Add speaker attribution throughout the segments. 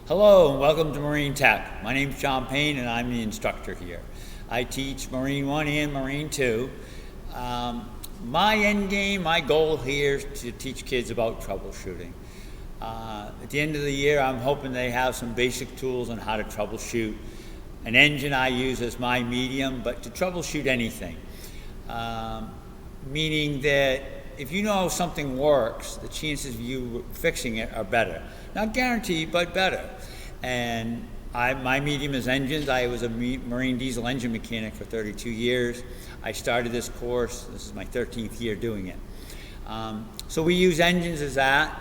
Speaker 1: Hello and welcome to Marine Tech. My name is John Payne and I'm the instructor here. I teach Marine 1 and Marine 2. My end game, my goal here is to teach kids about troubleshooting. At the end of the year, I'm hoping they have some basic tools on how to troubleshoot an engine I use as my medium, but to troubleshoot anything. Meaning that if you know something works, the chances of you fixing it are better. Not guaranteed, but better. And my medium is engines. I was a marine diesel engine mechanic for 32 years. I started this course. This is my 13th year doing it. So we use engines as that,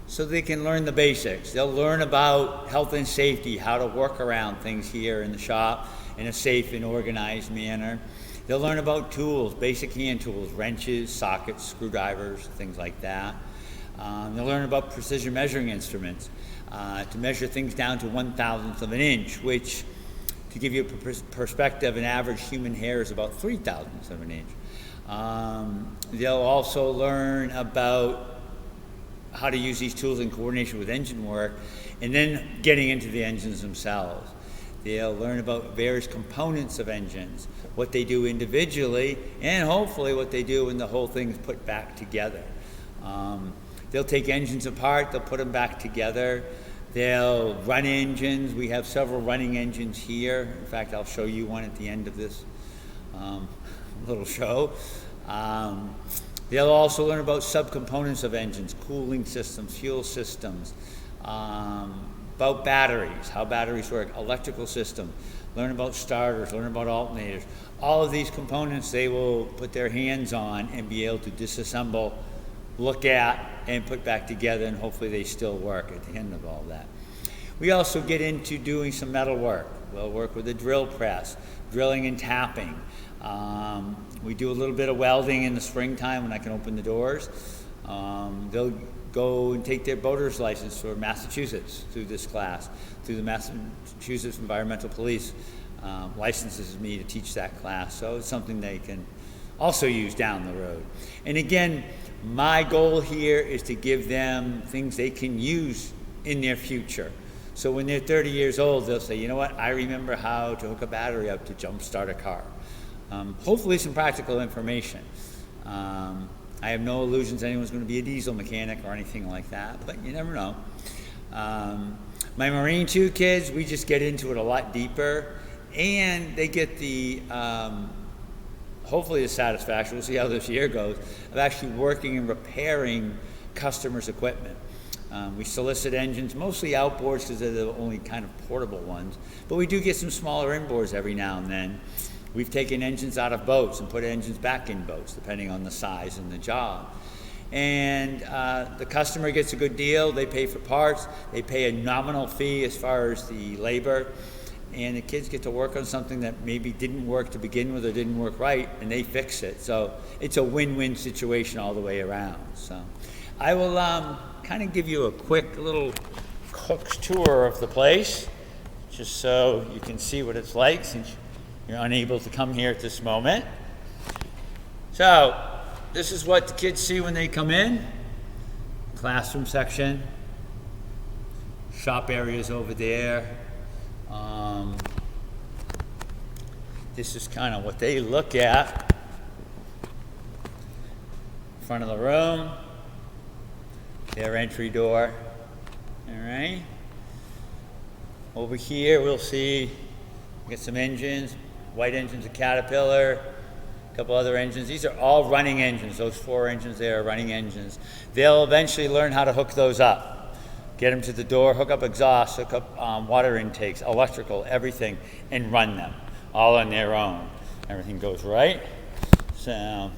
Speaker 1: so they can learn the basics. They'll learn about health and safety, how to work around things here in the shop in a safe and organized manner. They'll learn about tools, basic hand tools, wrenches, sockets, screwdrivers, things like that. They'll learn about precision measuring instruments to measure things down to 1/1000th of an inch, which, to give you a perspective, an average human hair is about 3/1000th of an inch. They'll also learn about how to use these tools in coordination with engine work, and then getting into the engines themselves. They'll learn about various components of engines, what they do individually, and hopefully what they do when the whole thing is put back together. They'll take engines apart, they'll put them back together. They'll run engines. We have several running engines here. In fact, I'll show you one at the end of this little show. They'll also learn about subcomponents of engines, cooling systems, fuel systems, about batteries, how batteries work, electrical systems, learn about starters, learn about alternators. All of these components they will put their hands on and be able to disassemble, look at, and put back together, and hopefully they still work at the end of all that. We also get into doing some metal work. We'll work with a drill press, drilling and tapping. We do a little bit of welding in the springtime when I can open the doors. They'll go and take their boater's license for Massachusetts through this class, through the Massachusetts Environmental Police licenses me to teach that class. So it's something they can also use down the road. And again, my goal here is to give them things they can use in their future. So when they're 30 years old, they'll say, you know what, I remember how to hook a battery up to jumpstart a car. Hopefully some practical information. I have no illusions anyone's going to be a diesel mechanic or anything like that, but you never know. My Marine 2 kids, we just get into it a lot deeper, and they get the, hopefully the satisfaction, we'll see how this year goes, of actually working and repairing customers' equipment. We solicit engines, mostly outboards because they're the only kind of portable ones, but we do get some smaller inboards every now and then. We've taken engines out of boats and put engines back in boats, depending on the size and the job. And the customer gets a good deal. They pay for parts. They pay a nominal fee as far as the labor. And the kids get to work on something that maybe didn't work to begin with or didn't work right, and they fix it. So it's a win-win situation all the way around. So I will kind of give you a quick little cook's tour of the place, just so you can see what it's like since you're unable to come here at this moment. So this is what the kids see when they come in. Classroom section. Shop areas over there. This is kind of what they look at. Front of the room. Their entry door. All right. Over here we'll see, get some engines. White engine's a Caterpillar, a couple other engines. These are all running engines. Those 4 engines there are running engines. They'll eventually learn how to hook those up. Get them to the door, hook up exhaust, hook up water intakes, electrical, everything, and run them all on their own. Everything goes right. So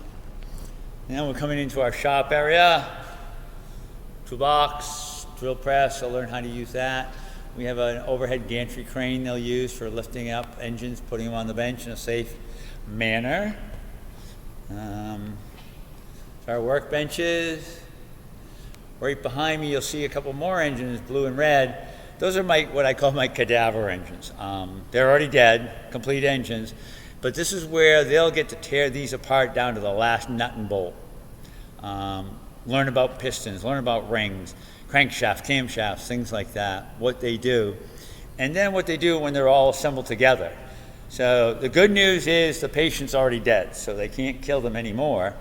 Speaker 1: now we're coming into our shop area. Toolbox, drill press, they'll learn how to use that. We have an overhead gantry crane they'll use for lifting up engines, putting them on the bench in a safe manner. Our workbenches. Right behind me, you'll see a couple more engines, blue and red. Those are what I call my cadaver engines. They're already dead, complete engines, but this is where they'll get to tear these apart down to the last nut and bolt. Learn about pistons, learn about rings, crankshafts, camshafts, things like that, what they do, and then what they do when they're all assembled together. So the good news is the patient's already dead, so they can't kill them anymore,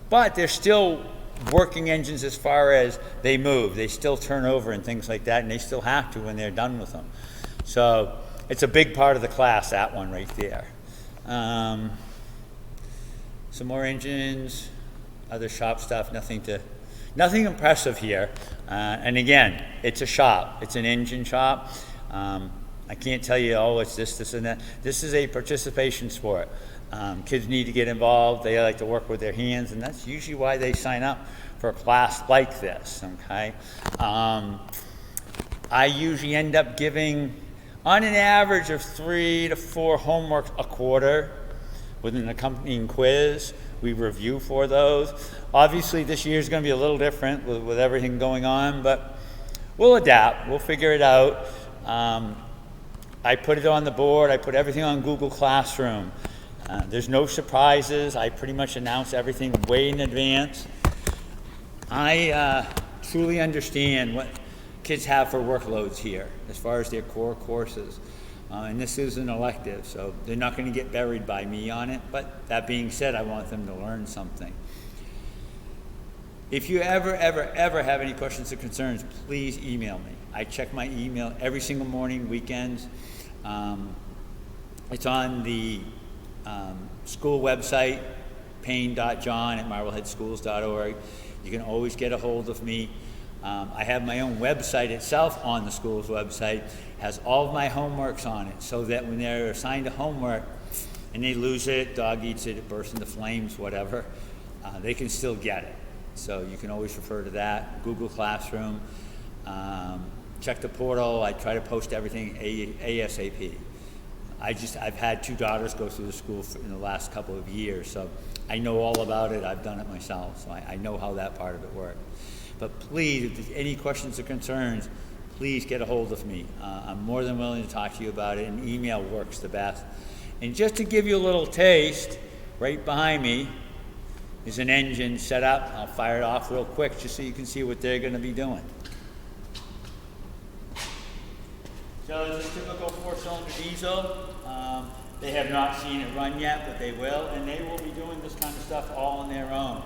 Speaker 1: but they're still working engines as far as they move. They still turn over and things like that, and they still have to when they're done with them. So it's a big part of the class, that one right there. Some more engines, other shop stuff, nothing impressive here. And again, it's a shop. It's an engine shop. I can't tell you, oh, it's this, and that. This is a participation sport. Kids need to get involved. They like to work with their hands, and that's usually why they sign up for a class like this, okay? I usually end up giving, on an average of 3 to 4 homeworks a quarter with an accompanying quiz. We review for those. Obviously, this year is going to be a little different with everything going on, but we'll adapt. We'll figure it out. I put it on the board. I put everything on Google Classroom. There's no surprises. I pretty much announce everything way in advance. I truly understand what kids have for workloads here as far as their core courses. And this is an elective, so they're not going to get buried by me on it. But that being said, I want them to learn something. If you ever have any questions or concerns, please email me. I check my email every single morning, weekends. It's on the school website, payne.john@marbleheadschools.org. You can always get a hold of me. I have my own website itself on the school's website. It has all of my homeworks on it, so that when they're assigned a homework and they lose it, dog eats it, it bursts into flames, whatever, they can still get it. So you can always refer to that. Google Classroom. Check the portal. I try to post everything ASAP. I've had 2 daughters go through the school in the last couple of years, so I know all about it. I've done it myself, so I know how that part of it works. But please, if there's any questions or concerns, please get a hold of me. I'm more than willing to talk to you about it, and email works the best. And just to give you a little taste, right behind me is an engine set up. I'll fire it off real quick just so you can see what they're going to be doing. So it's a typical 4-cylinder diesel. They have not seen it run yet, but they will, and they will be doing this kind of stuff all on their own.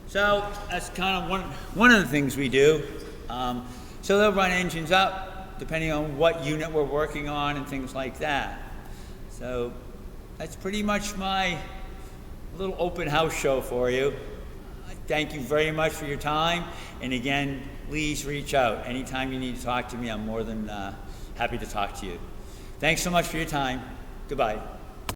Speaker 1: So that's kind of one of the things we do. So they'll run engines up depending on what unit we're working on and things like that. So that's pretty much my little open house show for you. I thank you very much for your time. And again, please reach out. Anytime you need to talk to me, I'm more than happy to talk to you. Thanks so much for your time. Goodbye.